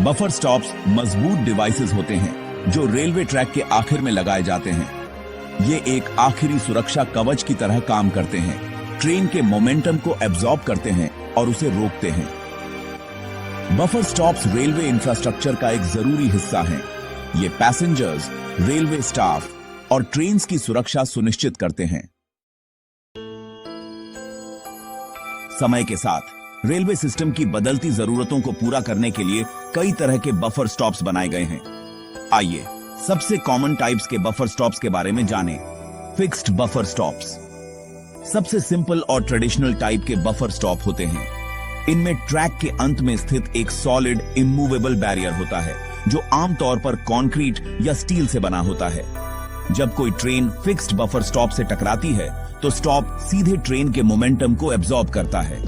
Buffer stops मजबूत devices होते हैं जो रेलवे ट्रैक के आखिर में लगाए जाते हैं। ये एक आखिरी सुरक्षा कवच की तरह काम करते हैं, ट्रेन के मोमेंटम को एब्जॉर्ब करते हैं और उसे रोकते हैं। बफर स्टॉप्स रेलवे इंफ्रास्ट्रक्चर का एक जरूरी हिस्सा हैं। ये पैसेंजर्स, रेलवे स्टाफ और ट्रेन्स की सुरक्षा सुनिश्चित करते हैं। समय के साथ रेलवे सिस्टम की बदलती जरूरतों को पूरा करने के लिए कई तरह के बफर स्टॉप्स बनाए गए हैं। आइए सबसे कॉमन टाइप्स के बफर स्टॉप्स के बारे में जानें। फिक्स्ड बफर स्टॉप्स सबसे सिंपल और ट्रेडिशनल टाइप के बफर स्टॉप होते हैं। इनमें ट्रैक के अंत में स्थित एक सॉलिड इमूवेबल बैरियर होता है जो आमतौर पर कंक्रीट या स्टील से बना होता है। जब कोई ट्रेन फिक्स्ड बफर स्टॉप से टकराती है तो स्टॉप सीधे ट्रेन के मोमेंटम को एब्जॉर्ब करता है।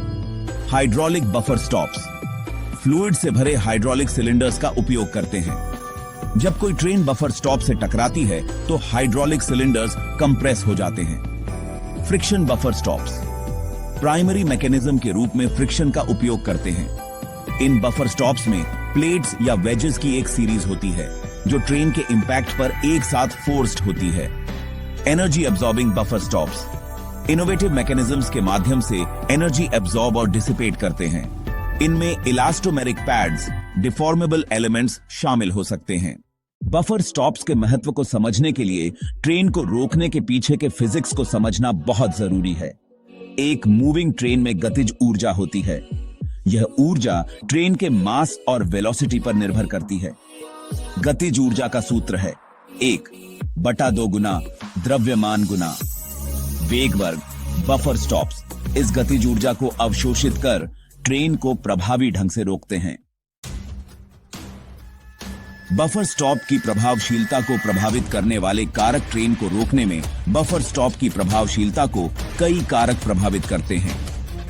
हाइड्रोलिक बफर स्टॉप्स फ्लूइड से भरे हाइड्रोलिक सिलेंडर्स का उपयोग करते हैं। जब कोई ट्रेन बफर स्टॉप से टकराती है तो हाइड्रोलिक सिलेंडर्स कंप्रेस हो जाते हैं। Friction buffer stops primary mechanism के रूप में फ्रिक्शन का उपयोग करते हैं। इन बफर स्टॉप्स में प्लेट्स या वेजेस की एक सीरीज होती है जो ट्रेन के इंपैक्ट पर एक साथ फोर्स्ड होती है। Energy absorbing buffer stops innovative mechanisms के माध्यम से एनर्जी एब्जॉर्ब और डिसिपेट करते हैं। इनमें इलास्टोमेरिक पैड्स, डिफॉर्मेबल एलिमेंट्स शामिल हो सकते हैं। बफर स्टॉप्स के महत्व को समझने के लिए ट्रेन को रोकने के पीछे के फिजिक्स को समझना बहुत जरूरी है। एक मूविंग ट्रेन में गतिज ऊर्जा होती है। यह ऊर्जा ट्रेन के मास और वेलोसिटी पर निर्भर करती है। गतिज ऊर्जा का सूत्र है 1/2 गुना द्रव्यमान गुना वेग वर्ग। बफर स्टॉप्स इस गतिज ऊर्जा को अवशोषित कर ट्रेन को प्रभावी ढंग से रोकते हैं। बफर स्टॉप की प्रभावशीलता को प्रभावित करने वाले कारक ट्रेन को रोकने में बफर स्टॉप की प्रभावशीलता को कई कारक प्रभावित करते हैं।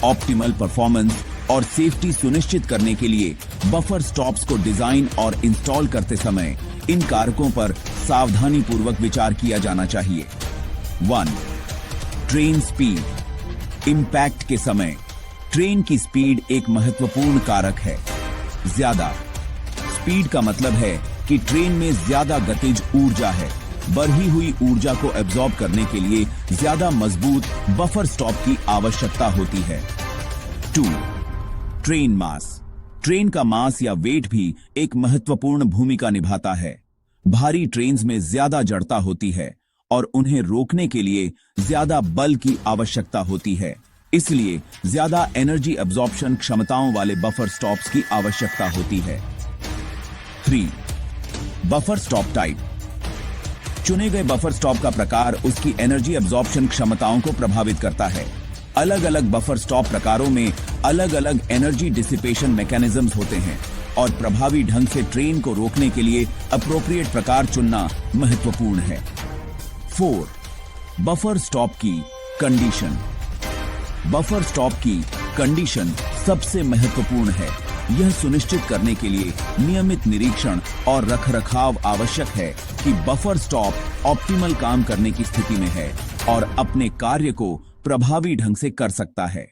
ऑप्टिमल परफॉर्मेंस और सेफ्टी सुनिश्चित करने के लिए बफर स्टॉप्स को डिजाइन और इंस्टॉल करते समय इन कारकों पर सावधानी पूर्वक विचार किया जाना चाहिए। 1. ट्रेन स्पीड इंपैक्ट के समय ट्रेन की स्पीड एक महत्वपूर्ण कारक है। ज्यादा स्पीड का मतलब है कि ट्रेन में ज्यादा गतिज ऊर्जा है। बढ़ी हुई ऊर्जा को एब्जॉर्ब करने के लिए ज्यादा मजबूत बफर स्टॉप की आवश्यकता होती है। 2. ट्रेन मास ट्रेन का मास या वेट भी एक महत्वपूर्ण भूमिका निभाता है। भारी ट्रेन्स में ज्यादा जड़ता होती है और उन्हें रोकने के लिए ज्यादा बल की आवश्यकता होती है। इसलिए ज्यादा एनर्जी एब्जॉर्प्शन क्षमताओं वाले बफर स्टॉप्स की आवश्यकता होती है। 3. बफर स्टॉप टाइप चुने गए बफर स्टॉप का प्रकार उसकी एनर्जी एब्जॉर्प्शन क्षमताओं को प्रभावित करता है। अलग अलग बफर स्टॉप प्रकारों में अलग अलग एनर्जी डिसिपेशन मैकेनिज्म्स होते हैं और प्रभावी ढंग से ट्रेन को रोकने के लिए अप्रोप्रिएट प्रकार चुनना महत्वपूर्ण है। 4. बफर स्टॉप की कंडीशन बफर स्टॉप की कंडीशन सबसे महत्वपूर्ण है। यह सुनिश्चित करने के लिए नियमित निरीक्षण और रखरखाव आवश्यक है कि बफर स्टॉप ऑप्टिमल काम करने की स्थिति में है और अपने कार्य को प्रभावी ढंग से कर सकता है।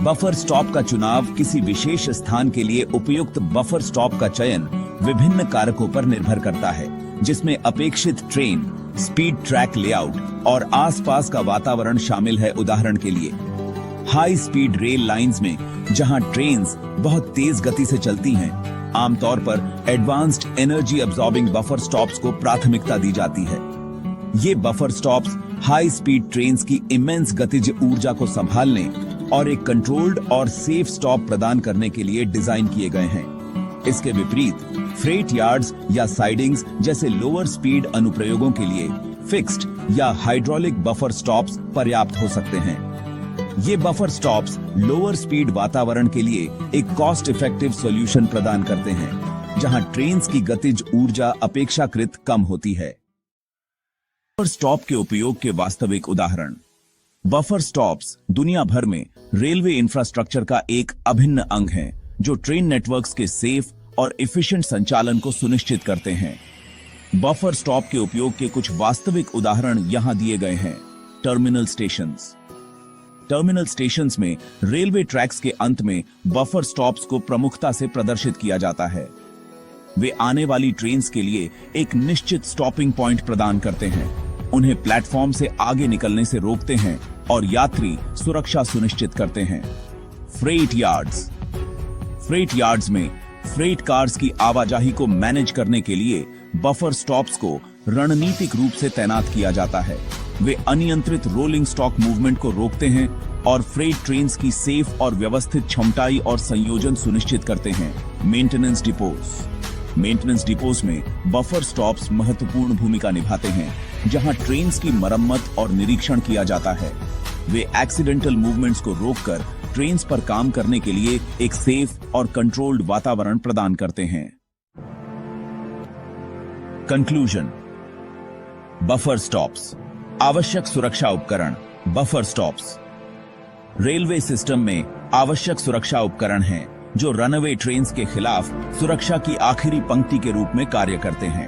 बफर स्टॉप का चुनाव किसी विशेष स्थान के लिए उपयुक्त बफर स्टॉप का चयन विभिन्न कारकों पर निर्भर करता है, जिसमें अपेक्षित ट्रेन, स्पीड, ट्रैक लेआउट और आसपास का वातावरण शामिल है। उदाहरण के लिए हाई स्पीड रेल लाइंस में जहां ट्रेन्स बहुत तेज गति से चलती हैं, आमतौर पर advanced energy absorbing buffer stops को प्राथमिकता दी जाती है। ये buffer stops high speed trains की इमेंस गतिज ऊर्जा को संभालने और एक कंट्रोल्ड और सेफ स्टॉप प्रदान करने के लिए डिजाइन किए गए हैं। इसके विपरीत फ्रेट यार्ड्स या साइडिंग्स जैसे लोअर स्पीड अनुप्रयोगों के लिए फिक्स्ड या हाइड्रोलिक बफर स्टॉप्स पर्याप्त हो सकते हैं। ये बफर स्टॉप्स लोअर स्पीड वातावरण के लिए एक कॉस्ट इफेक्टिव सॉल्यूशन प्रदान करते हैं, जहां ट्रेन्स की गतिज ऊर्जा अपेक्षाकृत कम होती है। बफर स्टॉप के उपयोग के वास्तविक उदाहरण बफर स्टॉप्स दुनिया भर में रेलवे इंफ्रास्ट्रक्चर का एक अभिन्न अंग है, जो ट्रेन नेटवर्क्स के सेफ और एफिशिएंट संचालन को सुनिश्चित करते हैं। बफर स्टॉप के उपयोग के कुछ वास्तविक उदाहरण यहां दिए गए हैं। टर्मिनल स्टेशंस टर्मिनल स्टेशंस में रेलवे ट्रैक्स के अंत में बफर स्टॉप्स को प्रमुखता से प्रदर्शित किया जाता है। वे आने वाली ट्रेन्स के लिए एक निश्चित स्टॉपिंग पॉइंट प्रदान करते हैं, उन्हें प्लेटफॉर्म से आगे निकलने से रोकते हैं और यात्री सुरक्षा सुनिश्चित करते हैं। Freight yards. फ्रेट यार्ड्स में फ्रेट कार्स की आवाजाही को मैनेज करने के लिए बफर स्टॉप्स को रणनीतिक रूप से तैनात किया जाता है। वे अनियंत्रित रोलिंग स्टॉक मूवमेंट को रोकते हैं और फ्रेट ट्रेन्स की सेफ और व्यवस्थित छमटाई और संयोजन सुनिश्चित करते हैं। Maintenance depots. मेंटेनेंस डिपोज में बफर स्टॉप्स महत्वपूर्ण भूमिका निभाते हैं, जहां ट्रेन्स की मरम्मत और निरीक्षण किया जाता है। वे एक्सीडेंटल मूवमेंट्स को रोककर ट्रेन्स पर काम करने के लिए एक सेफ और कंट्रोल्ड वातावरण प्रदान करते हैं। कंक्लूजन। बफर स्टॉप्स आवश्यक सुरक्षा उपकरण। बफर स्टॉप्स रेलवे सिस्टम में आवश्यक सुरक्षा उपकरण हैं जो रनअवे ट्रेन्स के खिलाफ सुरक्षा की आखिरी पंक्ति के रूप में कार्य करते हैं।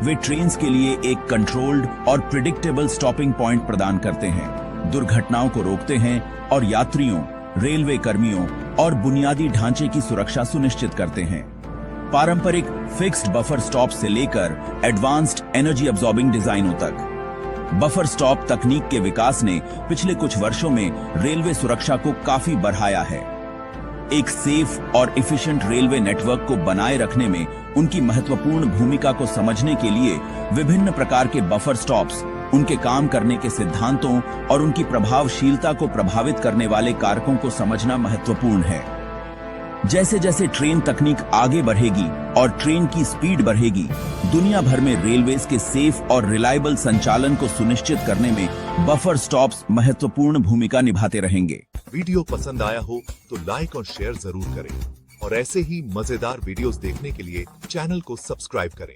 वे ट्रेन्स के लिए एक कंट्रोल्ड और प्रिडिक्टेबल स्टॉपिंग पॉइंट प्रदान करते हैं, दुर्घटनाओं को रोकते हैं और यात्रियों, रेलवे कर्मियों और बुनियादी ढांचे की सुरक्षा सुनिश्चित करते हैं। पारंपरिक फिक्स्ड बफर स्टॉप से लेकर एडवांस्ड एनर्जी अब्सॉर्बिंग डिजाइनों तक, बफर स्टॉप तकनीक के विकास ने पिछले कुछ वर्षों में रेलवे सुरक्षा को काफी बढ़ाया है। एक सेफ और एफिशिएंट रेलवे नेटवर्क को बनाए रखने में उनकी महत्वपूर्ण भूमिका को समझने के लिए विभिन्न प्रकार के बफर स्टॉप्स, उनके काम करने के सिद्धांतों और उनकी प्रभावशीलता को प्रभावित करने वाले कारकों को समझना महत्वपूर्ण है। जैसे जैसे ट्रेन तकनीक आगे बढ़ेगी और ट्रेन की स्पीड बढ़ेगी, दुनिया भर में रेलवेज के सेफ और रिलायबल संचालन को सुनिश्चित करने में बफर स्टॉप्स महत्वपूर्ण भूमिका निभाते रहेंगे। वीडियो पसंद आया हो तो लाइक और शेयर जरूर करें और ऐसे ही मजेदार वीडियोस देखने के लिए चैनल को सब्सक्राइब करें।